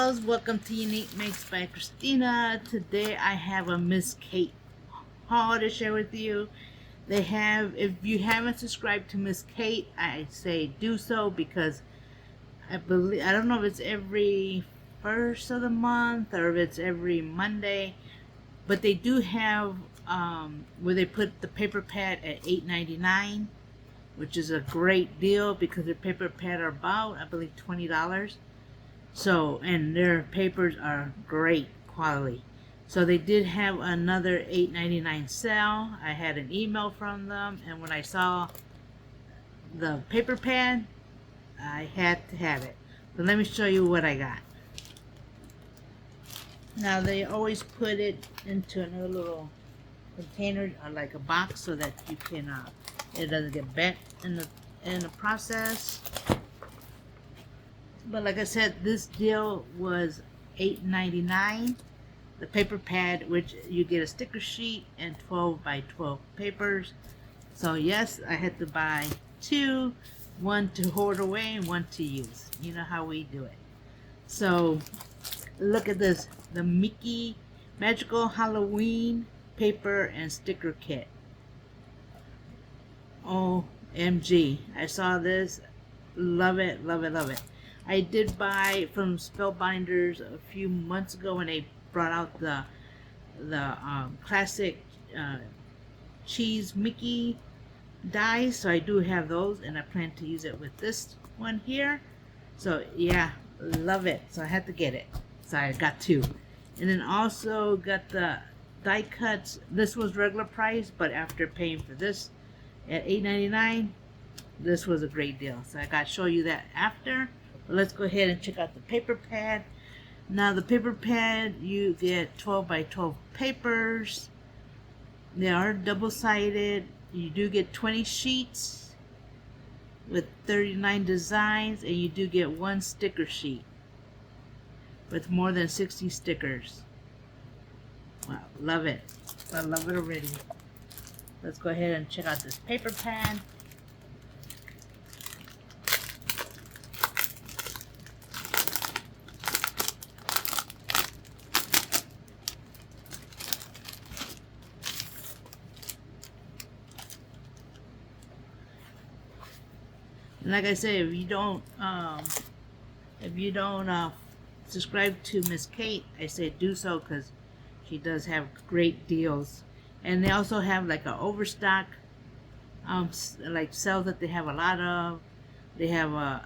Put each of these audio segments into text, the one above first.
loves, welcome to UniekMakes by Christina. Today I have a Miss Kate haul to share with you. They have, if you haven't subscribed to Miss Kate, I say do so because I don't know if it's every first of the month or if it's every Monday, but they do have where they put the paper pad at $8.99, which is a great deal because the paper pad are about, I believe, $20. So, and their papers are great quality. So they did have another $8.99 sale. I had an email from them, and when I saw the paper pad, I had to have it. So let me show you what I got. Now they always put it into another little container, or like a box, so that you can it doesn't get bent in the process. But like I said, this deal was $8.99. The paper pad, which you get a sticker sheet and 12 by 12 papers. So yes, I had to buy two, one to hoard away and one to use. You know how we do it. So look at this, the Mickey Magical Halloween paper and sticker kit. OMG, I saw this, love it, love it, love it. I did buy from Spellbinders a few months ago when they brought out the classic cheese Mickey dies, so I do have those, and I plan to use it with this one here. So yeah, love it. So I had to get it. So I got two, and then also got the die cuts. This was regular price, but after paying for this at $8.99, this was a great deal. So I got to show you that after. But let's go ahead and check out the paper pad. Now the paper pad, you get 12 by 12 papers. They are double-sided. You do get 20 sheets with 39 designs, and you do get one sticker sheet with more than 60 stickers. Wow, love it. I love it already. Let's go ahead and check out this paper pad. And like I say, if you don't subscribe to Miss Kate, I say do so because she does have great deals. And they also have like an overstock, like sales that they have a lot of. They have a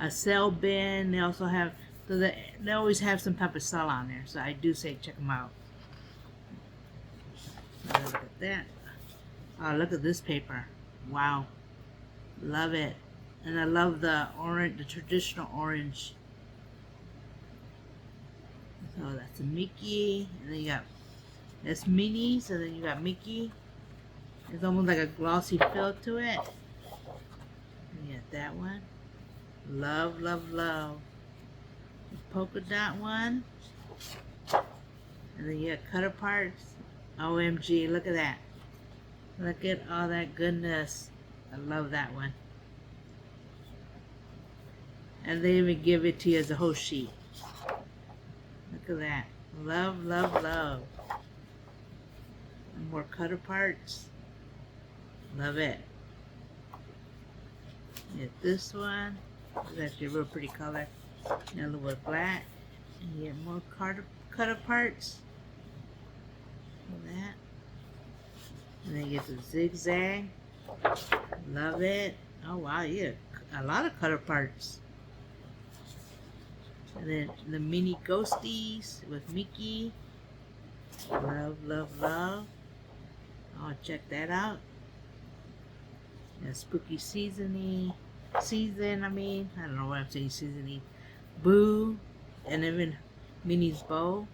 sale bin. They also have, so they always have some type of sale on there. So I do say check them out. Look at that. Oh, look at this paper. Wow. Love it. And I love the orange, the traditional orange. So that's a Mickey, and then you got, that's Minnie, so then you got Mickey. It's almost like a glossy feel to it. And you got that one. Love, love, love. The polka dot one. And then you got cutter parts. OMG, look at that. Look at all that goodness. I love that one. And they even give it to you as a whole sheet. Look at that. Love, love, love. And more cutter parts. Love it. Get this one. It's actually a real pretty color. And a little bit black. And you get more cutter parts. Look at that. And then you get the zigzag. Love it. Oh wow, you get a lot of cutter parts. And then the mini ghosties with Mickey. Love, love, love. Oh, check that out. And spooky season, I don't know what I'm saying, seasoning. Boo. And even Minnie's bow.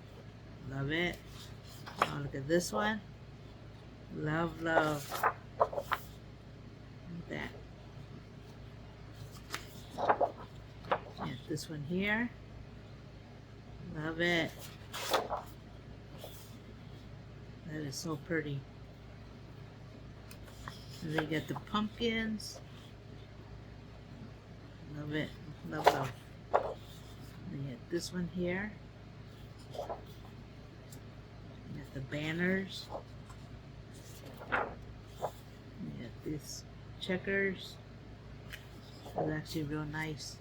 Love it. Oh, look at this one. Love, love. That. And this one here. Love it. That is so pretty. And they get the pumpkins. Love it. Love, love. this one here. You got the banners. You got this checkers. It's actually real nice.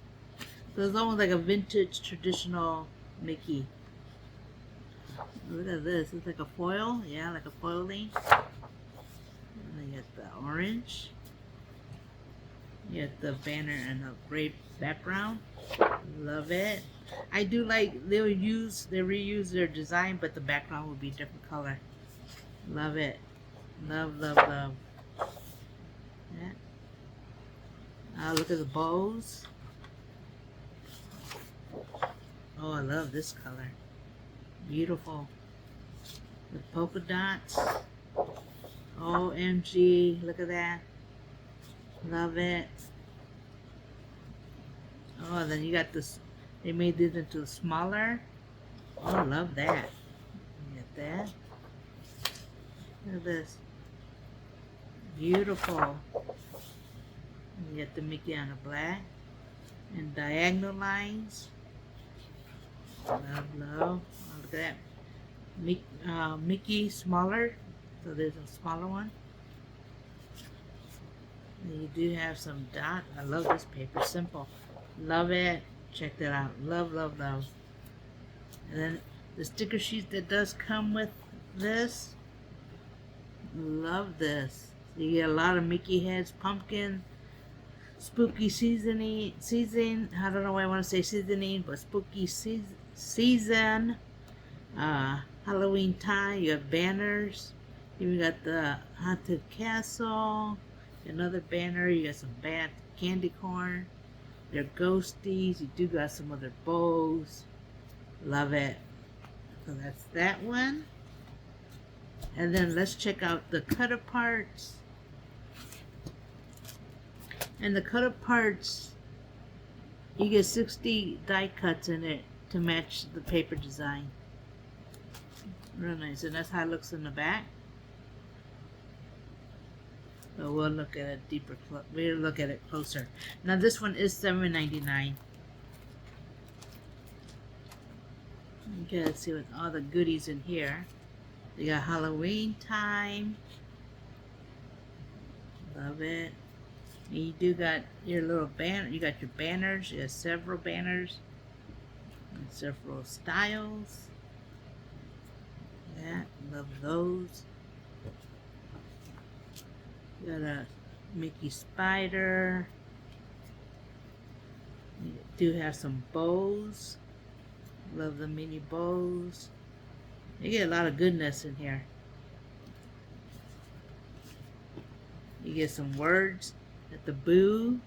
So it's almost like a vintage traditional Mickey. Look at this. It's like a foil. Yeah, like a foiling. And then you got the orange. You got the banner and the gray background. Love it. I do like they reuse their design, but the background will be a different color. Love it. Love, love, love. Yeah. Look at the bows. Oh, I love this color. Beautiful. With polka dots. OMG. Look at that. Love it. Oh, then you got this. They made this into smaller. Oh, love that. You got that. Look at this. Beautiful. You got the Mickey on the black. And diagonal lines. Love, love. Oh, look at that. Mickey smaller. So there's a smaller one. And you do have some dot. I love this paper. Simple. Love it. Check that out. Love, love, love. And then the sticker sheet that does come with this. Love this. So you get a lot of Mickey heads, pumpkin, spooky season. I don't know why I want to say seasoning, but spooky season. Halloween time. You have banners. You got the haunted castle. Another banner. You got some bad candy corn. They're ghosties. You do got some other bows. Love it. So that's that one. And then let's check out the cut parts. And the cut parts, you get 60 die cuts in it to match the paper design. Real nice. And that's how it looks in the back. So we'll look at it deeper. We'll look at it closer. Now this one is $7.99. Okay, let's see what all the goodies in here. You got Halloween time. Love it. And you do got your little banner. You got your banners. You have several banners and several styles. Yeah, love those. You got a Mickey spider. You do have some bows. Love the mini bows. You get a lot of goodness in here. You get some words at the boo.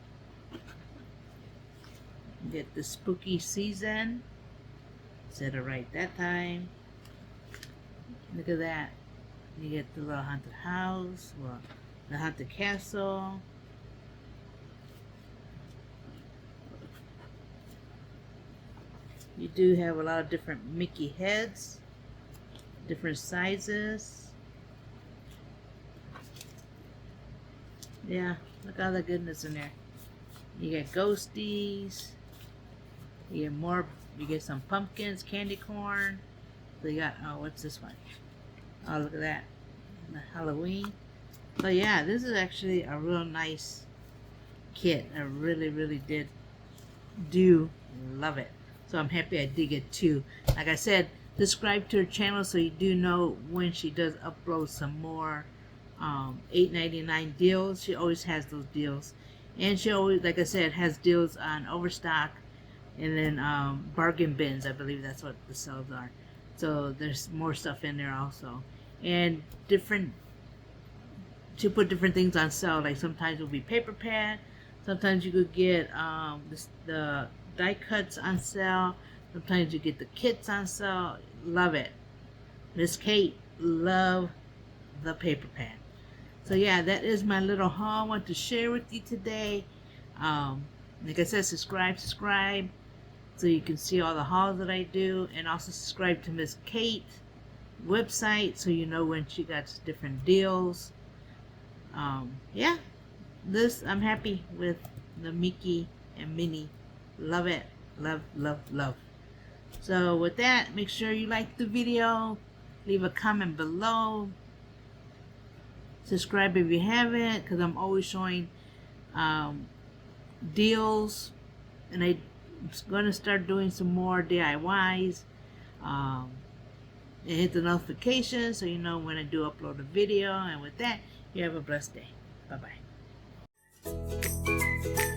You get the spooky season. Said it right that time. Look at that. You get the little haunted house. Well, the haunted castle. You do have a lot of different Mickey heads, different sizes. Yeah, look at all the goodness in there. You get ghosties. You get more. You get some pumpkins, candy corn. So you got, oh, what's this one? Oh, look at that. The Halloween. So yeah, this is actually a real nice kit. I really, really do love it. So I'm happy I did get two. Like I said, subscribe to her channel so you do know when she does upload some more $8.99 deals. She always has those deals. And she always, like I said, has deals on Overstock and then bargain bins. I believe that's what the sales are. So there's more stuff in there also. And different, she put different things on sale. Like sometimes it'll be paper pad. Sometimes you could get the die cuts on sale. Sometimes you get the kits on sale. Love it. Miss Kate, love the paper pad. So yeah, that is my little haul I want to share with you today. Like I said, subscribe so you can see all the hauls that I do, and also subscribe to Miss Kate website so you know when she got different deals. Yeah, I'm happy with the Mickey and Minnie. Love it. Love, love, love. So with that, make sure you like the video, leave a comment below, subscribe if you haven't, because I'm always showing deals, and I'm going to start doing some more DIYs. And hit the notification so you know when I do upload a video. And with that, you have a blessed day. Bye bye.